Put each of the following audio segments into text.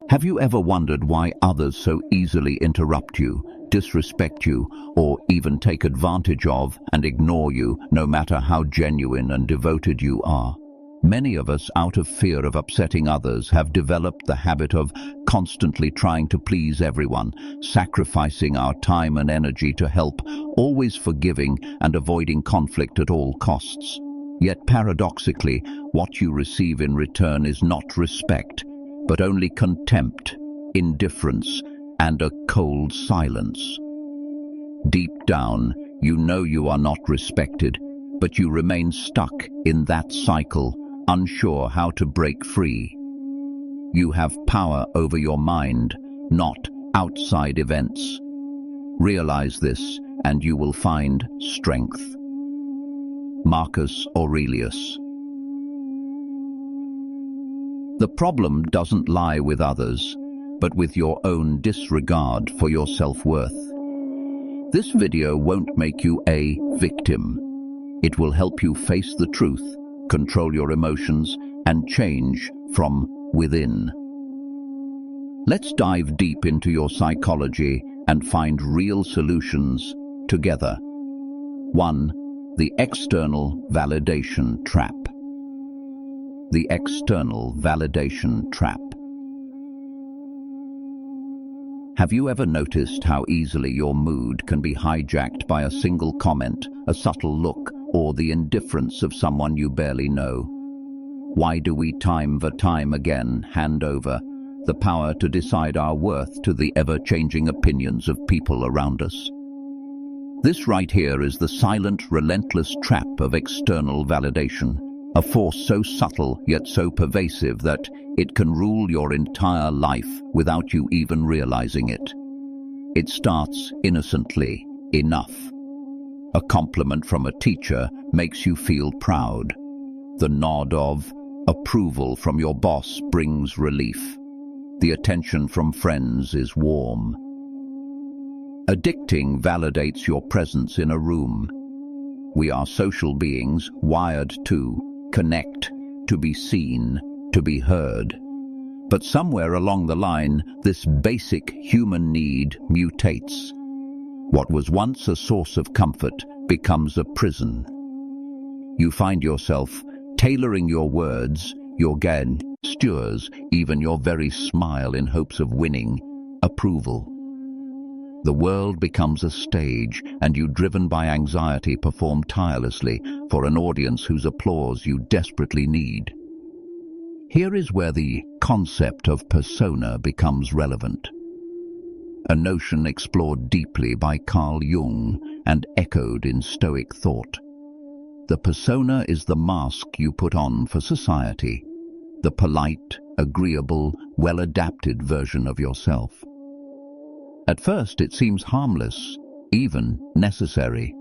Have you ever wondered why others so easily interrupt you, disrespect you, or even take advantage of and ignore you, no matter how genuine and devoted you are? Many of us, out of fear of upsetting others, have developed the habit of constantly trying to please everyone, sacrificing our time and energy to help, always forgiving and avoiding conflict at all costs. Yet paradoxically, what you receive in return is not respect, but only contempt, indifference, and a cold silence. Deep down, you know you are not respected, but you remain stuck in that cycle, unsure how to break free. You have power over your mind, not outside events. Realize this, and you will find strength. Marcus Aurelius. The problem doesn't lie with others, but with your own disregard for your self-worth. This video won't make you a victim. It will help you face the truth, control your emotions, and change from within. Let's dive deep into your psychology and find real solutions together. 1. The external validation trap. The external validation trap. Have you ever noticed how easily your mood can be hijacked by a single comment, a subtle look, or the indifference of someone you barely know? Why do we time again hand over the power to decide our worth to the ever-changing opinions of people around us? This right here is the silent, relentless trap of external validation. A force so subtle yet so pervasive that it can rule your entire life without you even realizing it. It starts innocently enough. A compliment from a teacher makes you feel proud. The nod of approval from your boss brings relief. The attention from friends is warm. Addicting validates your presence in a room. We are social beings wired to connect, to be seen, to be heard. But somewhere along the line, this basic human need mutates. What was once a source of comfort becomes a prison. You find yourself tailoring your words, your gestures, even your very smile in hopes of winning approval. The world becomes a stage, and you, driven by anxiety, perform tirelessly for an audience whose applause you desperately need. Here is where the concept of persona becomes relevant. A notion explored deeply by Carl Jung and echoed in Stoic thought. The persona is the mask you put on for society, the polite, agreeable, well-adapted version of yourself. At first it seems harmless, even necessary.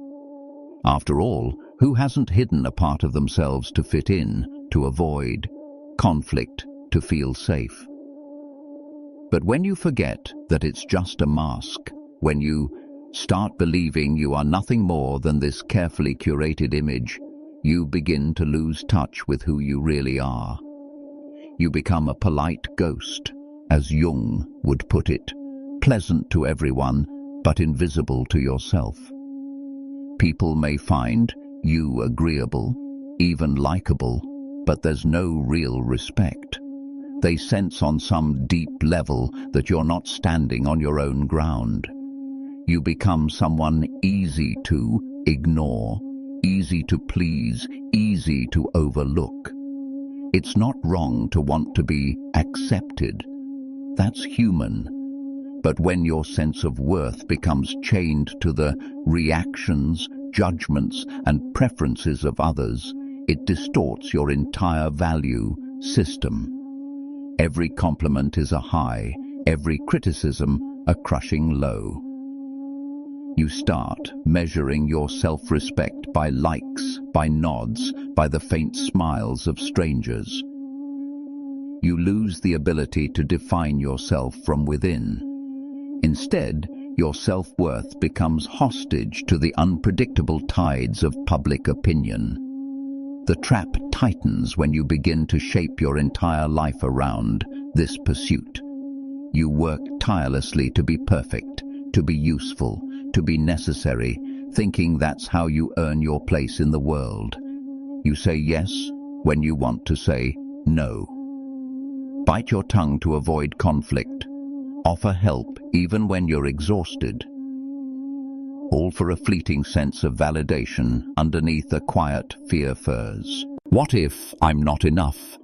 After all, who hasn't hidden a part of themselves to fit in, to avoid conflict, to feel safe? But when you forget that it's just a mask, when you start believing you are nothing more than this carefully curated image, you begin to lose touch with who you really are. You become a polite ghost, as Jung would put it. Pleasant to everyone, but invisible to yourself. People may find you agreeable, even likable, but there's no real respect. They sense on some deep level that you're not standing on your own ground. You become someone easy to ignore, easy to please, easy to overlook. It's not wrong to want to be accepted. That's human. But when your sense of worth becomes chained to the reactions, judgments, and preferences of others, it distorts your entire value system. Every compliment is a high, every criticism a crushing low. You start measuring your self-respect by likes, by nods, by the faint smiles of strangers. You lose the ability to define yourself from within. Instead, your self-worth becomes hostage to the unpredictable tides of public opinion. The trap tightens when you begin to shape your entire life around this pursuit. You work tirelessly to be perfect, to be useful, to be necessary, thinking that's how you earn your place in the world. You say yes when you want to say no. Bite your tongue to avoid conflict. Offer help even when you're exhausted. All for a fleeting sense of validation underneath a quiet fear furs. What if I'm not enough?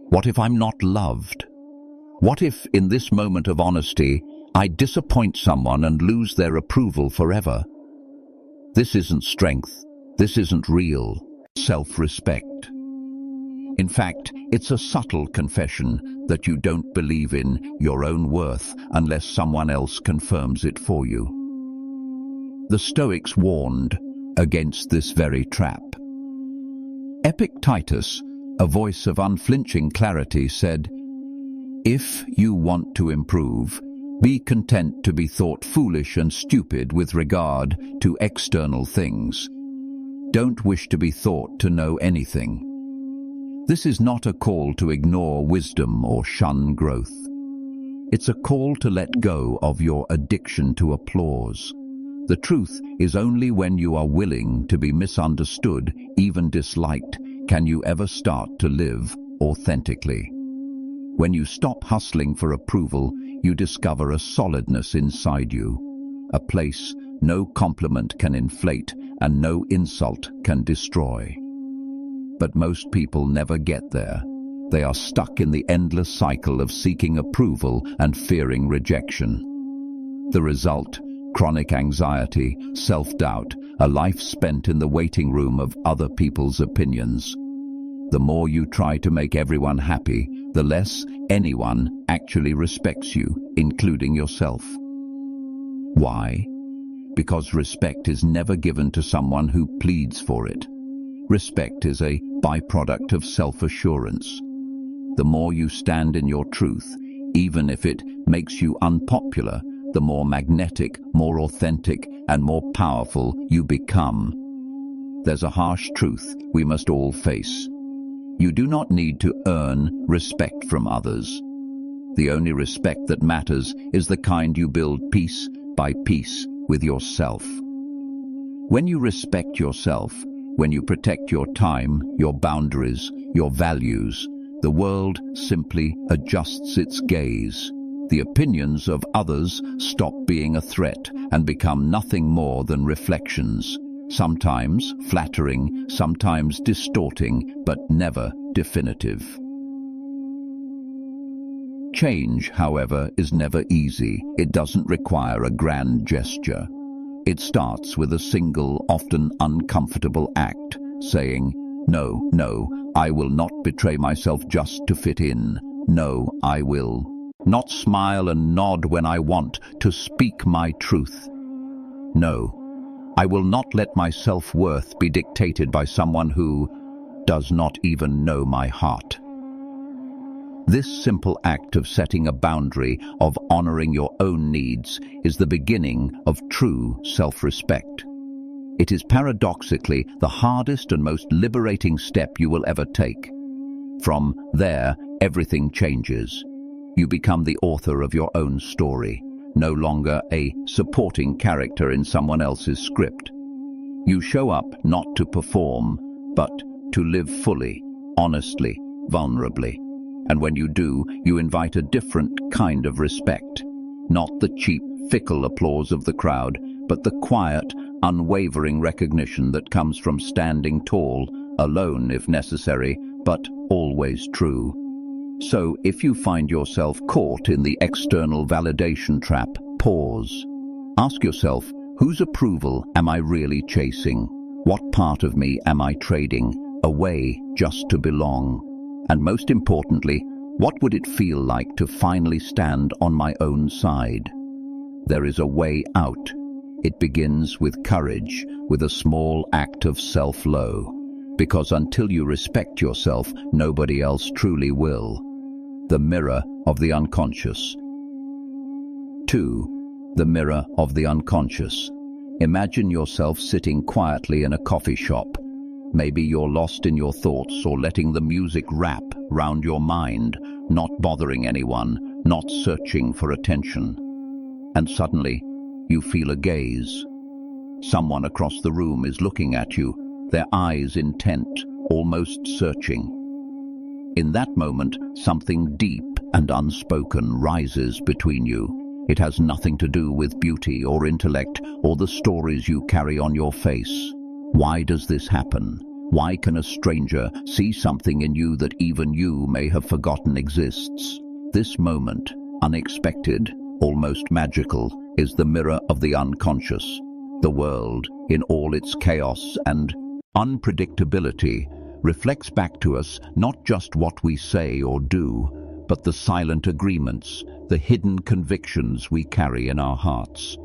What if I'm not loved? What if, in this moment of honesty, I disappoint someone and lose their approval forever? This isn't strength. This isn't real self-respect. In fact, it's a subtle confession that you don't believe in your own worth unless someone else confirms it for you. The Stoics warned against this very trap. Epictetus, a voice of unflinching clarity, said, "If you want to improve, be content to be thought foolish and stupid with regard to external things. Don't wish to be thought to know anything." This is not a call to ignore wisdom or shun growth. It's a call to let go of your addiction to applause. The truth is, only when you are willing to be misunderstood, even disliked, can you ever start to live authentically. When you stop hustling for approval, you discover a solidness inside you, a place no compliment can inflate and no insult can destroy. But most people never get there. They are stuck in the endless cycle of seeking approval and fearing rejection. The result: chronic anxiety, self-doubt, a life spent in the waiting room of other people's opinions. The more you try to make everyone happy, the less anyone actually respects you, including yourself. Why? Because respect is never given to someone who pleads for it. Respect is a byproduct of self-assurance. The more you stand in your truth, even if it makes you unpopular, the more magnetic, more authentic, and more powerful you become. There's a harsh truth we must all face. You do not need to earn respect from others. The only respect that matters is the kind you build piece by piece with yourself. When you respect yourself, when you protect your time, your boundaries, your values, the world simply adjusts its gaze. The opinions of others stop being a threat and become nothing more than reflections, sometimes flattering, sometimes distorting, but never definitive. Change, however, is never easy. It doesn't require a grand gesture. It starts with a single, often uncomfortable act, saying, "No, no, I will not betray myself just to fit in. No, I will not smile and nod when I want to speak my truth. No, I will not let my self-worth be dictated by someone who does not even know my heart." This simple act of setting a boundary, of honoring your own needs, is the beginning of true self-respect. It is paradoxically the hardest and most liberating step you will ever take. From there, everything changes. You become the author of your own story, no longer a supporting character in someone else's script. You show up not to perform, but to live fully, honestly, vulnerably. And when you do, you invite a different kind of respect. Not the cheap, fickle applause of the crowd, but the quiet, unwavering recognition that comes from standing tall, alone if necessary, but always true. So, if you find yourself caught in the external validation trap, pause. Ask yourself, whose approval am I really chasing? What part of me am I trading away just to belong? And most importantly, what would it feel like to finally stand on my own side? There is a way out. It begins with courage, with a small act of self-low. Because until you respect yourself, nobody else truly will. The mirror of the unconscious. 2. The mirror of the unconscious. Imagine yourself sitting quietly in a coffee shop. Maybe you're lost in your thoughts or letting the music wrap round your mind, not bothering anyone, not searching for attention. And suddenly, you feel a gaze. Someone across the room is looking at you, their eyes intent, almost searching. In that moment, something deep and unspoken rises between you. It has nothing to do with beauty or intellect or the stories you carry on your face. Why does this happen? Why can a stranger see something in you that even you may have forgotten exists? This moment, unexpected, almost magical, is the mirror of the unconscious. The world, in all its chaos and unpredictability, reflects back to us not just what we say or do, but the silent agreements, the hidden convictions we carry in our hearts.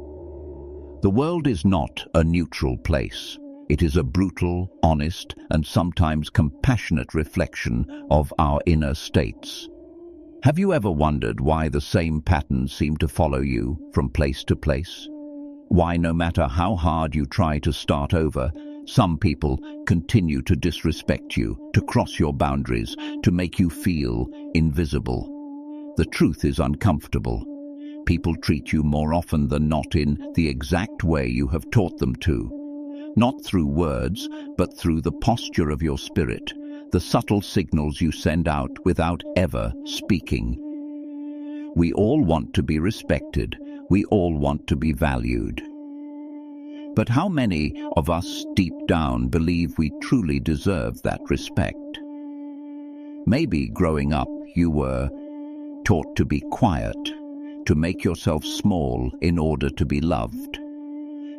The world is not a neutral place. It is a brutal, honest, and sometimes compassionate reflection of our inner states. Have you ever wondered why the same patterns seem to follow you from place to place? Why, no matter how hard you try to start over, some people continue to disrespect you, to cross your boundaries, to make you feel invisible? The truth is uncomfortable. People treat you more often than not in the exact way you have taught them to. Not through words, but through the posture of your spirit, the subtle signals you send out without ever speaking. We all want to be respected. We all want to be valued. But how many of us deep down believe we truly deserve that respect? Maybe growing up you were taught to be quiet, to make yourself small in order to be loved.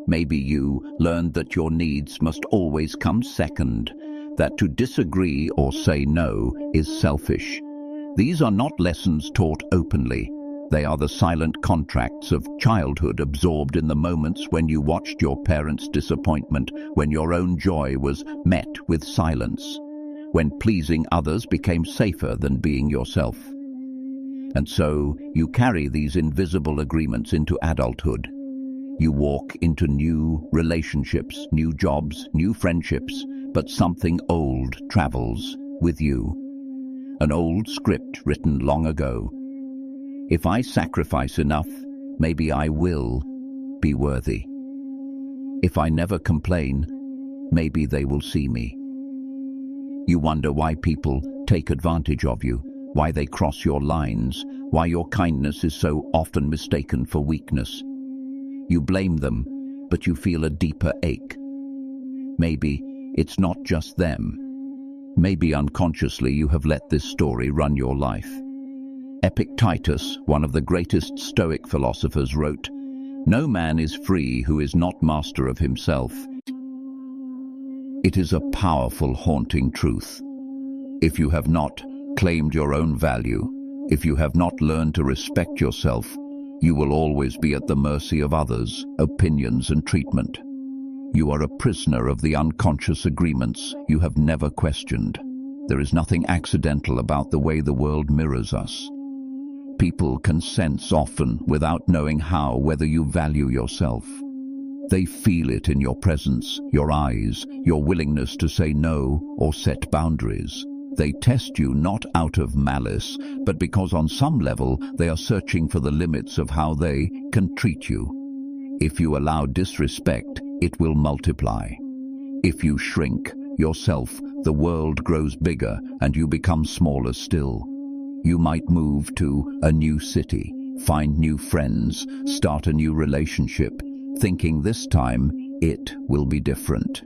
Maybe you learned that your needs must always come second, that to disagree or say no is selfish. These are not lessons taught openly. They are the silent contracts of childhood absorbed in the moments when you watched your parents' disappointment, when your own joy was met with silence, when pleasing others became safer than being yourself. And so you carry these invisible agreements into adulthood. You walk into new relationships, new jobs, new friendships, but something old travels with you. An old script written long ago. If I sacrifice enough, maybe I will be worthy. If I never complain, maybe they will see me. You wonder why people take advantage of you, why they cross your lines, why your kindness is so often mistaken for weakness. You blame them, but you feel a deeper ache. Maybe it's not just them. Maybe unconsciously you have let this story run your life. Epictetus, one of the greatest Stoic philosophers, wrote, "No man is free who is not master of himself." It is a powerful, haunting truth. If you have not claimed your own value, if you have not learned to respect yourself, you will always be at the mercy of others' opinions and treatment. You are a prisoner of the unconscious agreements you have never questioned. There is nothing accidental about the way the world mirrors us. People can sense often, without knowing how, whether you value yourself. They feel it in your presence, your eyes, your willingness to say no or set boundaries. They test you not out of malice, but because on some level they are searching for the limits of how they can treat you. If you allow disrespect, it will multiply. If you shrink yourself, the world grows bigger and you become smaller still. You might move to a new city, find new friends, start a new relationship, thinking this time it will be different.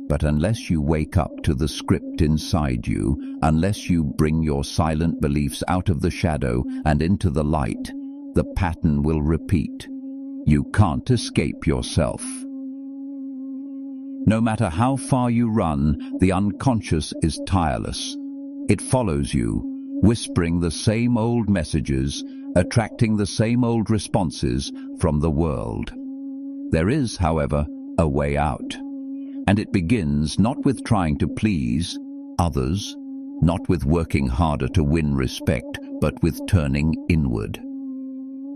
But unless you wake up to the script inside you, unless you bring your silent beliefs out of the shadow and into the light, the pattern will repeat. You can't escape yourself. No matter how far you run, the unconscious is tireless. It follows you, whispering the same old messages, attracting the same old responses from the world. There is, however, a way out. And it begins not with trying to please others, not with working harder to win respect, but with turning inward.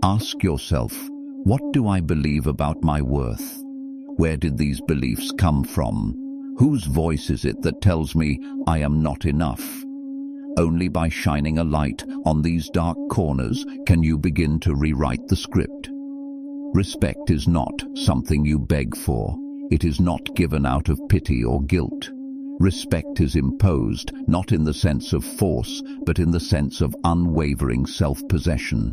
Ask yourself, what do I believe about my worth? Where did these beliefs come from? Whose voice is it that tells me I am not enough? Only by shining a light on these dark corners can you begin to rewrite the script. Respect is not something you beg for. It is not given out of pity or guilt. Respect is imposed, not in the sense of force, but in the sense of unwavering self-possession.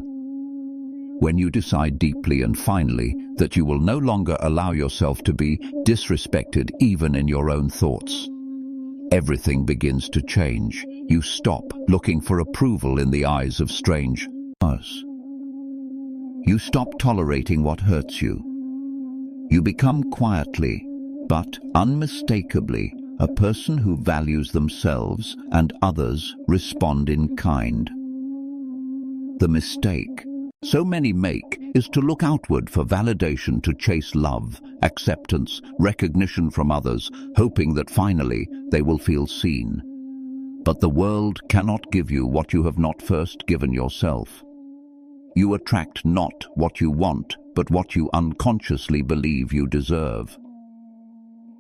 When you decide deeply and finally that you will no longer allow yourself to be disrespected even in your own thoughts, everything begins to change. You stop looking for approval in the eyes of strangers. You stop tolerating what hurts you. You become quietly, but unmistakably, a person who values themselves, and others respond in kind. The mistake so many make is to look outward for validation, to chase love, acceptance, recognition from others, hoping that finally they will feel seen. But the world cannot give you what you have not first given yourself. You attract not what you want, but what you unconsciously believe you deserve.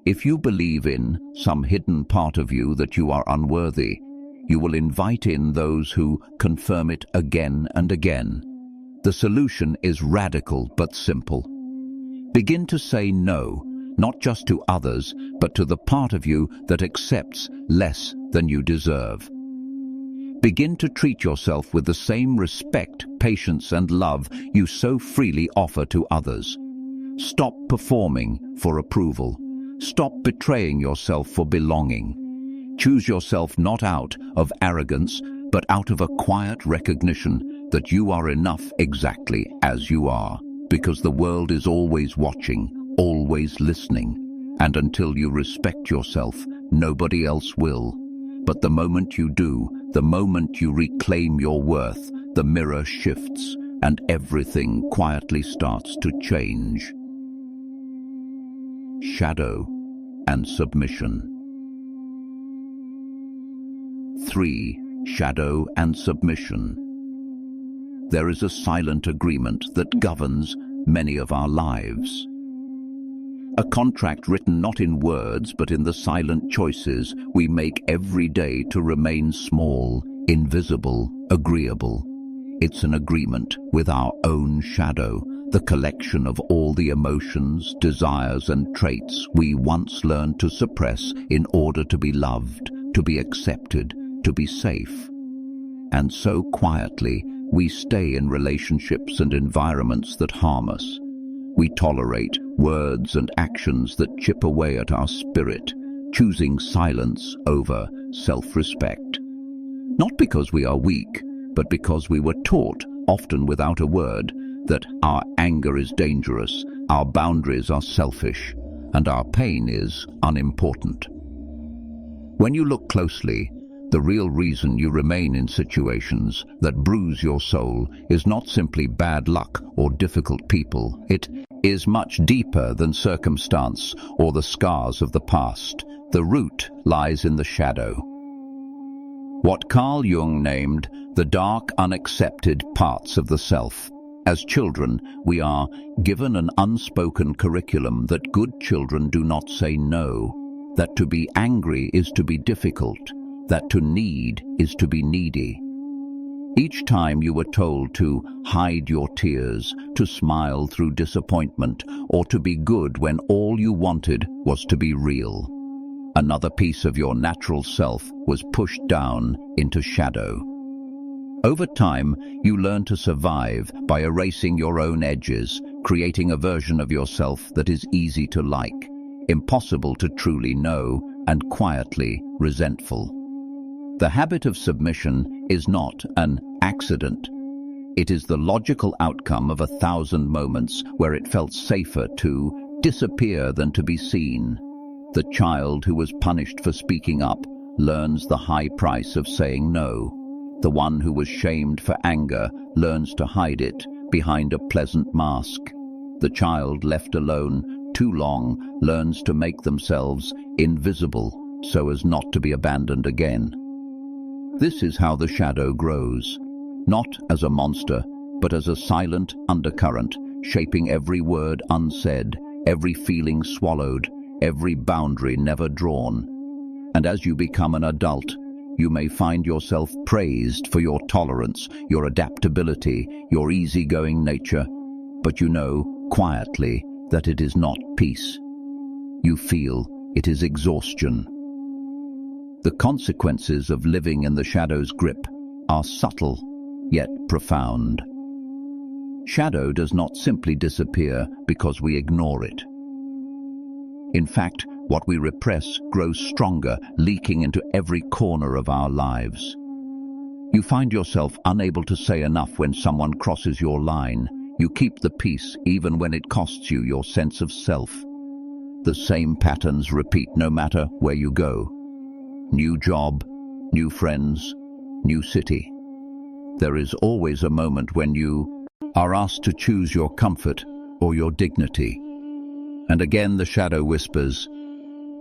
If you believe in some hidden part of you that you are unworthy, you will invite in those who confirm it again and again. The solution is radical but simple. Begin to say no, not just to others, but to the part of you that accepts less than you deserve. Begin to treat yourself with the same respect, patience, and love you so freely offer to others. Stop performing for approval. Stop betraying yourself for belonging. Choose yourself not out of arrogance, but out of a quiet recognition that you are enough exactly as you are, because the world is always watching, always listening, and until you respect yourself, nobody else will. But the moment you do, the moment you reclaim your worth, the mirror shifts and everything quietly starts to change. Shadow and submission. 3. Shadow and submission. There is a silent agreement that governs many of our lives. A contract written not in words but in the silent choices we make every day to remain small, invisible, agreeable. It's an agreement with our own shadow, the collection of all the emotions, desires, and traits we once learned to suppress in order to be loved, to be accepted, to be safe. And so quietly, we stay in relationships and environments that harm us. We tolerate words and actions that chip away at our spirit, choosing silence over self-respect. Not because we are weak, but because we were taught, often without a word, that our anger is dangerous, our boundaries are selfish, and our pain is unimportant. When you look closely, the real reason you remain in situations that bruise your soul is not simply bad luck or difficult people. It is much deeper than circumstance or the scars of the past. The root lies in the shadow. What Carl Jung named the dark, unaccepted parts of the self. As children, we are given an unspoken curriculum that good children do not say no, that to be angry is to be difficult, that to need is to be needy. Each time you were told to hide your tears, to smile through disappointment, or to be good when all you wanted was to be real. Another piece of your natural self was pushed down into shadow. Over time, you learn to survive by erasing your own edges, creating a version of yourself that is easy to like, impossible to truly know, and quietly resentful. The habit of submission is not an accident. It is the logical outcome of 1,000 moments where it felt safer to disappear than to be seen. The child who was punished for speaking up learns the high price of saying no. The one who was shamed for anger learns to hide it behind a pleasant mask. The child left alone too long learns to make themselves invisible so as not to be abandoned again. This is how the shadow grows, not as a monster, but as a silent undercurrent, shaping every word unsaid, every feeling swallowed, every boundary never drawn. And as you become an adult, You may find yourself praised for your tolerance, your adaptability, your easygoing nature, but you know, quietly, that it is not peace. You feel it is exhaustion. The consequences of living in the shadow's grip are subtle, yet profound. Shadow does not simply disappear because we ignore it. In fact, what we repress grows stronger, leaking into every corner of our lives. You find yourself unable to say enough when someone crosses your line. You keep the peace even when it costs you your sense of self. The same patterns repeat no matter where you go. New job, new friends, new city. There is always a moment when you are asked to choose your comfort or your dignity. And again the shadow whispers,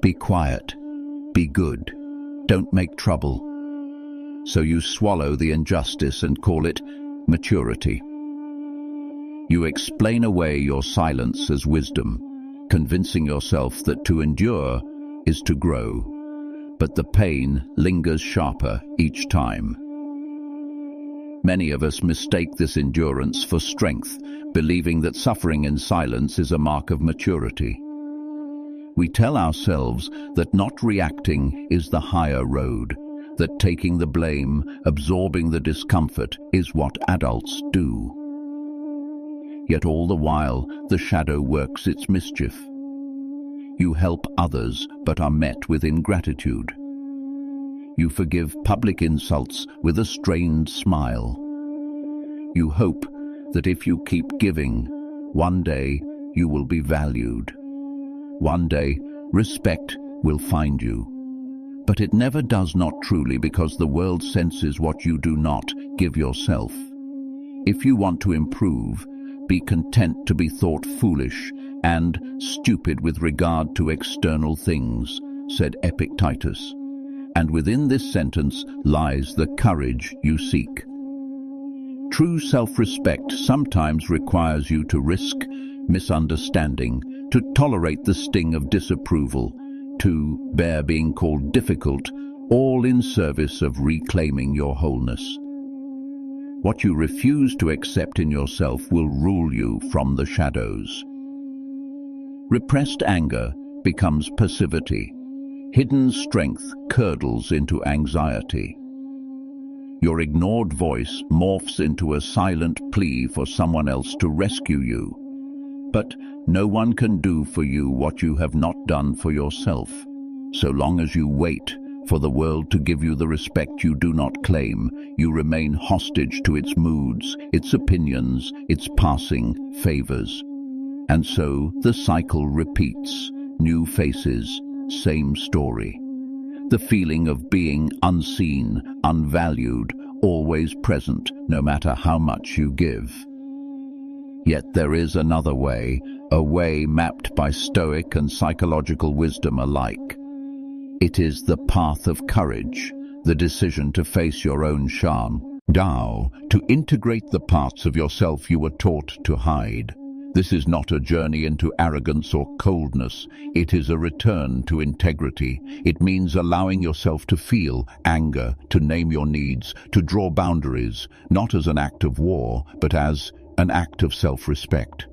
"Be quiet, be good, don't make trouble." So you swallow the injustice and call it maturity. You explain away your silence as wisdom, convincing yourself that to endure is to grow. But the pain lingers sharper each time. Many of us mistake this endurance for strength, believing that suffering in silence is a mark of maturity. We tell ourselves that not reacting is the higher road, that taking the blame, absorbing the discomfort, is what adults do. Yet all the while, the shadow works its mischief. You help others, but are met with ingratitude. You forgive public insults with a strained smile. You hope that if you keep giving, one day you will be valued. One day, respect will find you. But it never does not truly, because the world senses what you do not give yourself. If you want to improve, be content to be thought foolish and stupid with regard to external things, said Epictetus. And within this sentence lies the courage you seek. True self-respect sometimes requires you to risk misunderstanding, to tolerate the sting of disapproval, to bear being called difficult, all in service of reclaiming your wholeness. What you refuse to accept in yourself will rule you from the shadows. Repressed anger becomes passivity. Hidden strength curdles into anxiety. Your ignored voice morphs into a silent plea for someone else to rescue you. But no one can do for you what you have not done for yourself. So long as you wait for the world to give you the respect you do not claim, you remain hostage to its moods, its opinions, its passing favors. And so the cycle repeats. New faces, same story. The feeling of being unseen, unvalued, always present, no matter how much you give. Yet there is another way, a way mapped by Stoic and psychological wisdom alike. It is the path of courage, the decision to face your own Shan, Tao, to integrate the parts of yourself you were taught to hide. This is not a journey into arrogance or coldness. It is a return to integrity. It means allowing yourself to feel anger, to name your needs, to draw boundaries, not as an act of war, but as an act of self-respect.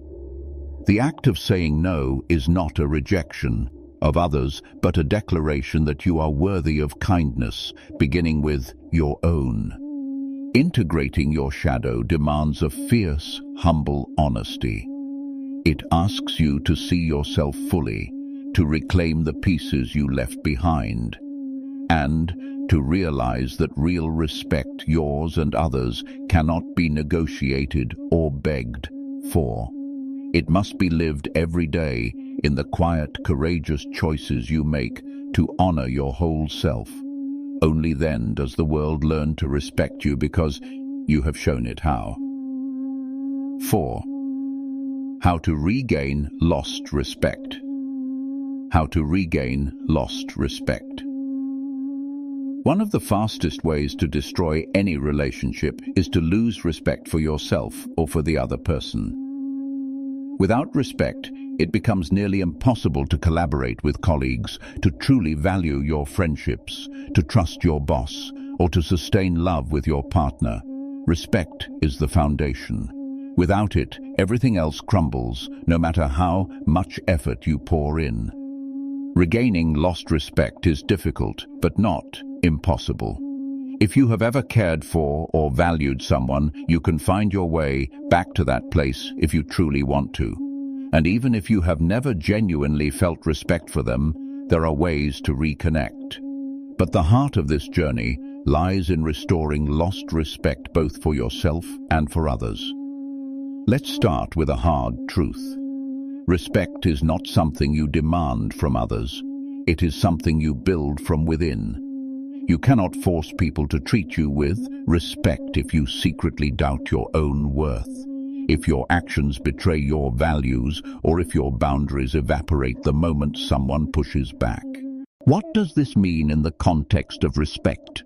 The act of saying no is not a rejection of others, but a declaration that you are worthy of kindness, beginning with your own. Integrating your shadow demands a fierce, humble honesty. It asks you to see yourself fully, to reclaim the pieces you left behind, and to realize that real respect, yours and others, cannot be negotiated or begged for. It must be lived every day in the quiet, courageous choices you make to honor your whole self. Only then does the world learn to respect you, because you have shown it how. 4. How to regain lost respect. How to regain lost respect. One of the fastest ways to destroy any relationship is to lose respect for yourself or for the other person. Without respect, It becomes nearly impossible to collaborate with colleagues, to truly value your friendships, to trust your boss, or to sustain love with your partner. Respect is the foundation. Without it, everything else crumbles, no matter how much effort you pour in. Regaining lost respect is difficult, but not impossible. If you have ever cared for or valued someone, you can find your way back to that place if you truly want to. And even if you have never genuinely felt respect for them, there are ways to reconnect. But the heart of this journey lies in restoring lost respect both for yourself and for others. Let's start with a hard truth. Respect is not something you demand from others. It is something you build from within. You cannot force people to treat you with respect if you secretly doubt your own worth, if your actions betray your values, or if your boundaries evaporate the moment someone pushes back. What does this mean in the context of respect?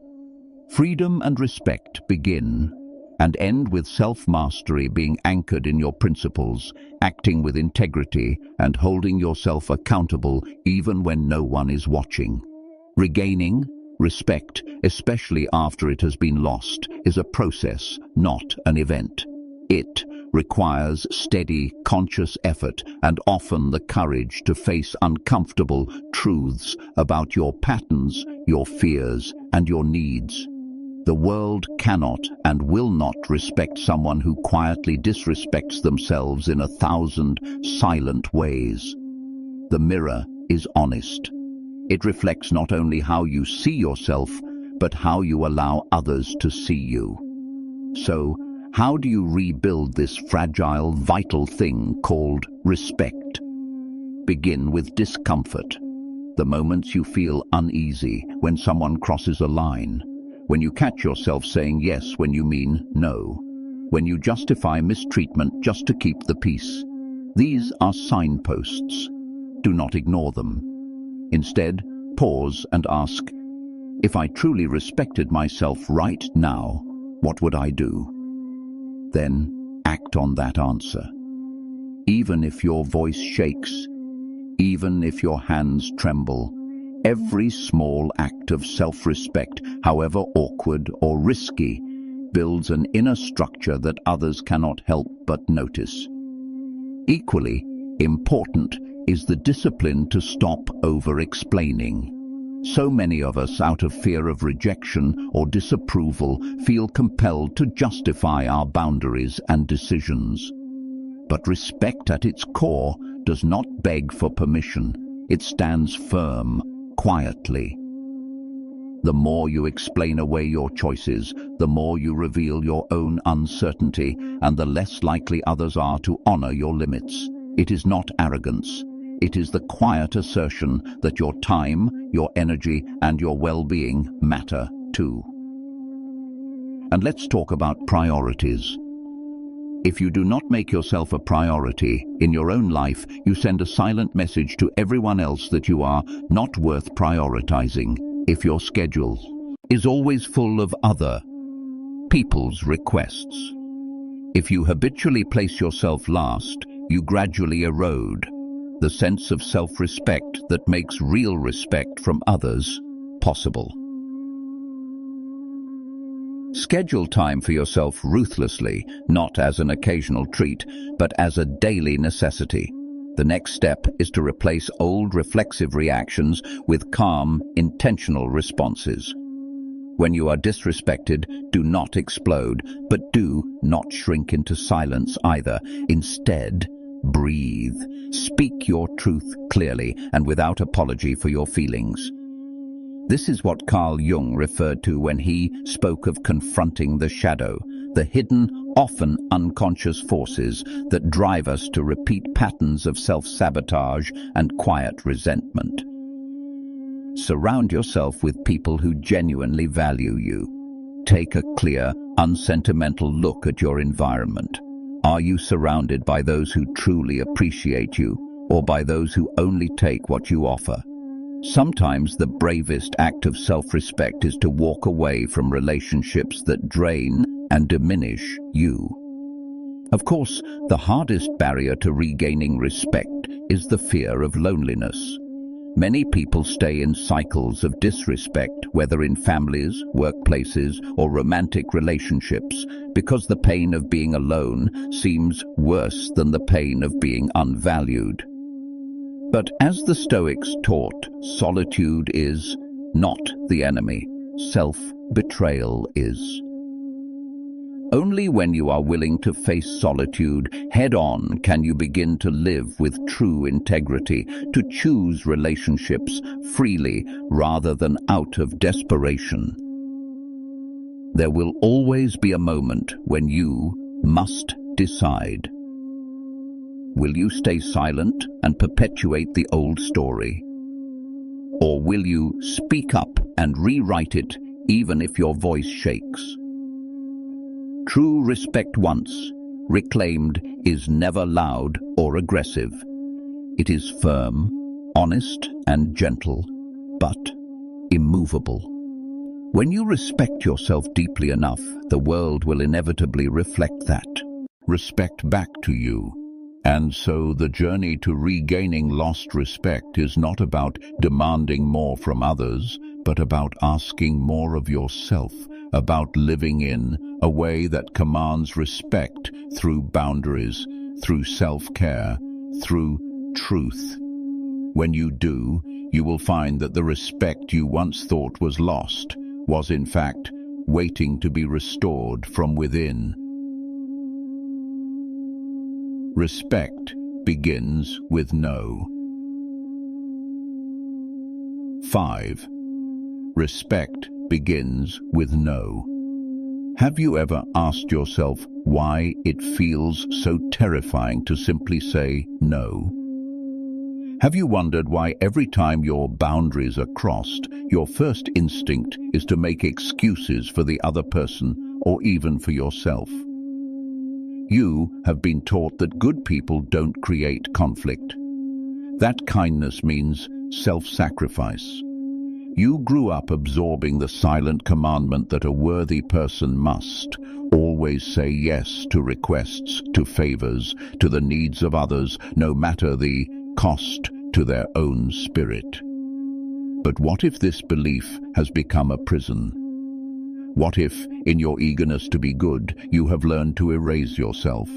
Freedom and respect begin and end with self-mastery, being anchored in your principles, acting with integrity, and holding yourself accountable even when no one is watching. Regaining respect, especially after it has been lost, is a process, not an event. It requires steady, conscious effort and often the courage to face uncomfortable truths about your patterns, your fears, and your needs. The world cannot and will not respect someone who quietly disrespects themselves in 1,000 silent ways. The mirror is honest. It reflects not only how you see yourself, but how you allow others to see you. So, how do you rebuild this fragile, vital thing called respect? Begin with discomfort. The moments you feel uneasy, when someone crosses a line, when you catch yourself saying yes when you mean no, when you justify mistreatment just to keep the peace. These are signposts. Do not ignore them. Instead, pause and ask, if I truly respected myself right now, what would I do? Then act on that answer. Even if your voice shakes, even if your hands tremble, every small act of self-respect, however awkward or risky, builds an inner structure that others cannot help but notice. Equally important is the discipline to stop over-explaining. So many of us, out of fear of rejection or disapproval, feel compelled to justify our boundaries and decisions. But respect at its core does not beg for permission. It stands firm, quietly. The more you explain away your choices, the more you reveal your own uncertainty, and the less likely others are to honor your limits. It is not arrogance. It is the quiet assertion that your time, your energy, and your well-being matter too. And let's talk about priorities. If you do not make yourself a priority in your own life, you send a silent message to everyone else that you are not worth prioritizing. If your schedule is always full of other people's requests, if you habitually place yourself last, you gradually erode the sense of self-respect that makes real respect from others possible. Schedule time for yourself ruthlessly, not as an occasional treat, but as a daily necessity. The next step is to replace old reflexive reactions with calm, intentional responses. When you are disrespected, do not explode, but do not shrink into silence either. Instead, breathe. Speak your truth clearly and without apology for your feelings. This is what Carl Jung referred to when he spoke of confronting the shadow, the hidden, often unconscious forces that drive us to repeat patterns of self-sabotage and quiet resentment. Surround yourself with people who genuinely value you. Take a clear, unsentimental look at your environment. Are you surrounded by those who truly appreciate you, or by those who only take what you offer? Sometimes the bravest act of self-respect is to walk away from relationships that drain and diminish you. Of course, the hardest barrier to regaining respect is the fear of loneliness. Many people stay in cycles of disrespect, whether in families, workplaces, or romantic relationships, because the pain of being alone seems worse than the pain of being unvalued. But as the Stoics taught, solitude is not the enemy. Self-betrayal is. Only when you are willing to face solitude head-on can you begin to live with true integrity, to choose relationships freely rather than out of desperation. There will always be a moment when you must decide. Will you stay silent and perpetuate the old story? Or will you speak up and rewrite it even if your voice shakes? True respect once reclaimed is never loud or aggressive. It is firm, honest and gentle, but immovable. When you respect yourself deeply enough, the world will inevitably reflect that respect back to you. And so the journey to regaining lost respect is not about demanding more from others, but about asking more of yourself, about living in a way that commands respect through boundaries, through self-care, through truth. When you do, you will find that the respect you once thought was lost was in fact waiting to be restored from within. Respect begins with no. 5. Respect begins with no. Have you ever asked yourself why it feels so terrifying to simply say no? Have you wondered why every time your boundaries are crossed, your first instinct is to make excuses for the other person or even for yourself? You have been taught that good people don't create conflict. That kindness means self-sacrifice. You grew up absorbing the silent commandment that a worthy person must always say yes to requests, to favors, to the needs of others, no matter the cost to their own spirit. But what if this belief has become a prison? What if, in your eagerness to be good, you have learned to erase yourself?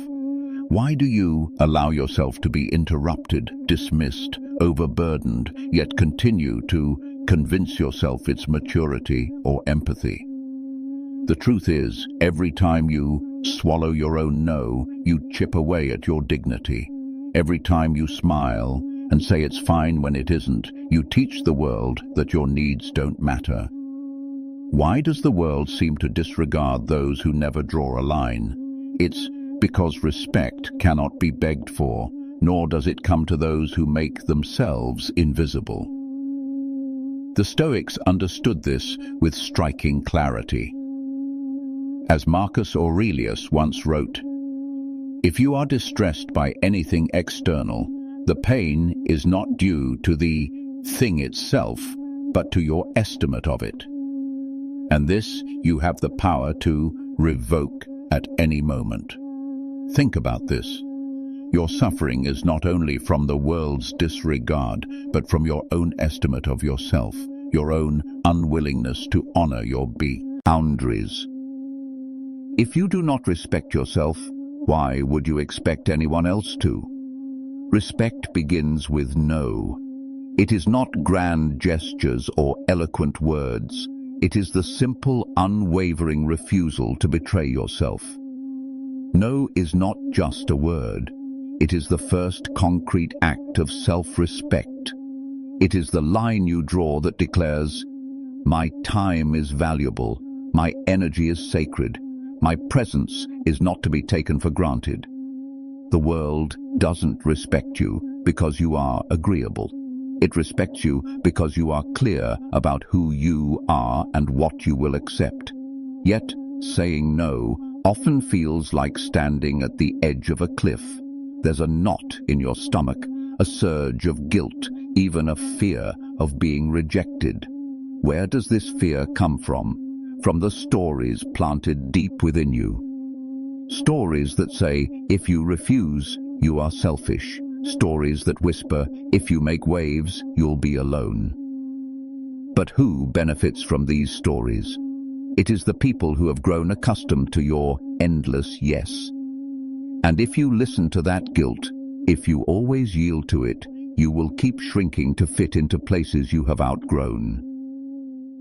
Why do you allow yourself to be interrupted, dismissed, overburdened, yet continue to convince yourself it's maturity or empathy? The truth is, every time you swallow your own no, you chip away at your dignity. Every time you smile and say it's fine when it isn't, you teach the world that your needs don't matter. Why does the world seem to disregard those who never draw a line? It's because respect cannot be begged for, nor does it come to those who make themselves invisible. The Stoics understood this with striking clarity. As Marcus Aurelius once wrote, "If you are distressed by anything external, the pain is not due to the thing itself, but to your estimate of it. And this you have the power to revoke at any moment." Think about this. Your suffering is not only from the world's disregard, but from your own estimate of yourself, your own unwillingness to honor your boundaries. If you do not respect yourself, why would you expect anyone else to? Respect begins with no. It is not grand gestures or eloquent words. It is the simple, unwavering refusal to betray yourself. No is not just a word. It is the first concrete act of self-respect. It is the line you draw that declares, "My time is valuable, my energy is sacred, my presence is not to be taken for granted." The world doesn't respect you because you are agreeable. It respects you because you are clear about who you are and what you will accept. Yet, saying no often feels like standing at the edge of a cliff. There's a knot in your stomach, a surge of guilt, even a fear of being rejected. Where does this fear come from? From the stories planted deep within you. Stories that say, if you refuse, you are selfish. Stories that whisper, if you make waves, you'll be alone. But who benefits from these stories? It is the people who have grown accustomed to your endless yes. And if you listen to that guilt, if you always yield to it, you will keep shrinking to fit into places you have outgrown.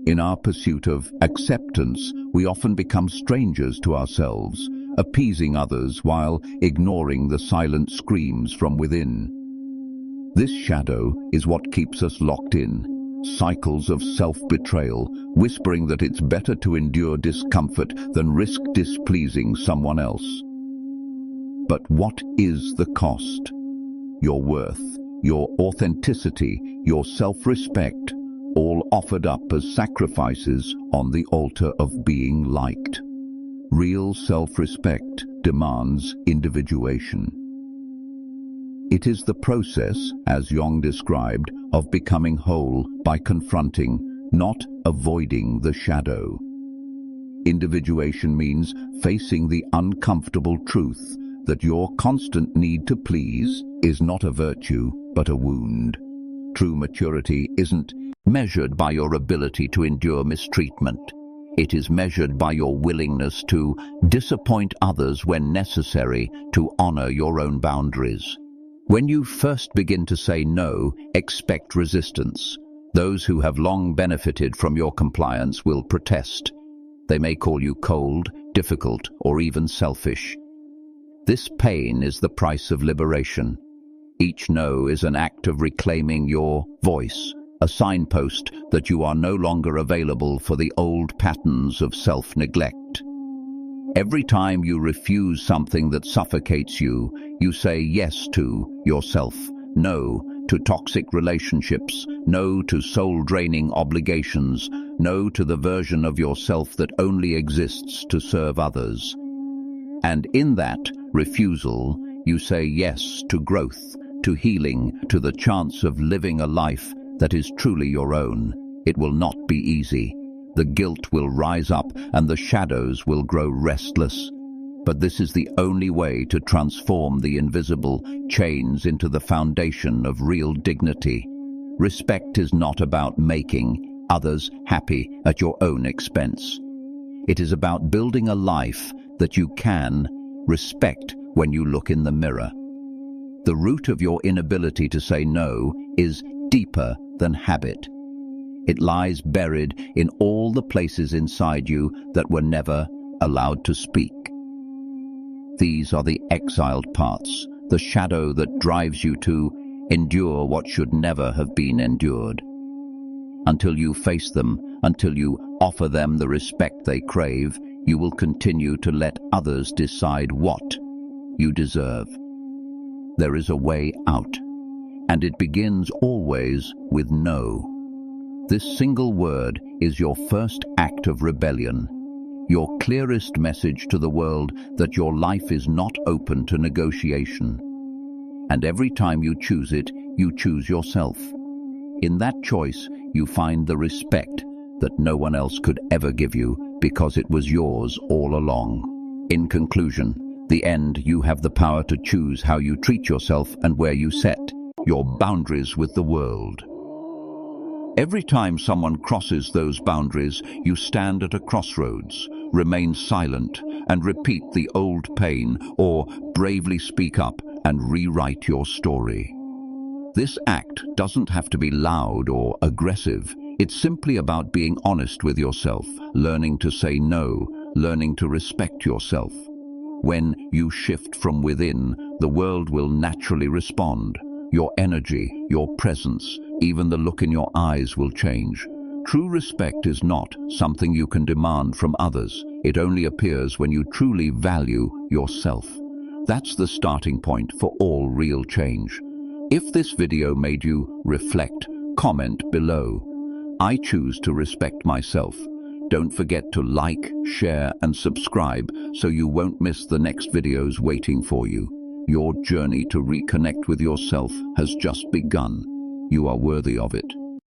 In our pursuit of acceptance, we often become strangers to ourselves, appeasing others while ignoring the silent screams from within. This shadow is what keeps us locked in, cycles of self-betrayal, whispering that it's better to endure discomfort than risk displeasing someone else. But what is the cost? Your worth, your authenticity, your self-respect, all offered up as sacrifices on the altar of being liked. Real self-respect demands individuation. It is the process, as Jung described, of becoming whole by confronting, not avoiding the shadow. Individuation means facing the uncomfortable truth that your constant need to please is not a virtue, but a wound. True maturity isn't measured by your ability to endure mistreatment. It is measured by your willingness to disappoint others when necessary to honor your own boundaries. When you first begin to say no, expect resistance. Those who have long benefited from your compliance will protest. They may call you cold, difficult, or even selfish. This pain is the price of liberation. Each no is an act of reclaiming your voice, a signpost that you are no longer available for the old patterns of self-neglect. Every time you refuse something that suffocates you, you say yes to yourself, no to toxic relationships, no to soul-draining obligations, no to the version of yourself that only exists to serve others. And in that refusal, you say yes to growth, to healing, to the chance of living a life that is truly your own. It will not be easy. The guilt will rise up and the shadows will grow restless. But this is the only way to transform the invisible chains into the foundation of real dignity. Respect is not about making others happy at your own expense. It is about building a life that you can respect when you look in the mirror. The root of your inability to say no is deeper than habit. It lies buried in all the places inside you that were never allowed to speak. These are the exiled parts, the shadow that drives you to endure what should never have been endured. Until you face them, until you offer them the respect they crave, you will continue to let others decide what you deserve. There is a way out, and it begins always with no. This single word is your first act of rebellion, your clearest message to the world that your life is not open to negotiation. And every time you choose it, you choose yourself. In that choice, you find the respect that no one else could ever give you because it was yours all along. In conclusion, the end, you have the power to choose how you treat yourself and where you set your boundaries with the world. Every time someone crosses those boundaries, you stand at a crossroads, remain silent, and repeat the old pain, or bravely speak up and rewrite your story. This act doesn't have to be loud or aggressive. It's simply about being honest with yourself, learning to say no, learning to respect yourself. When you shift from within, the world will naturally respond. Your energy, your presence, even the look in your eyes will change. True respect is not something you can demand from others. It only appears when you truly value yourself. That's the starting point for all real change. If this video made you reflect, comment below. I choose to respect myself. Don't forget to like, share, and subscribe so you won't miss the next videos waiting for you. Your journey to reconnect with yourself has just begun. You are worthy of it.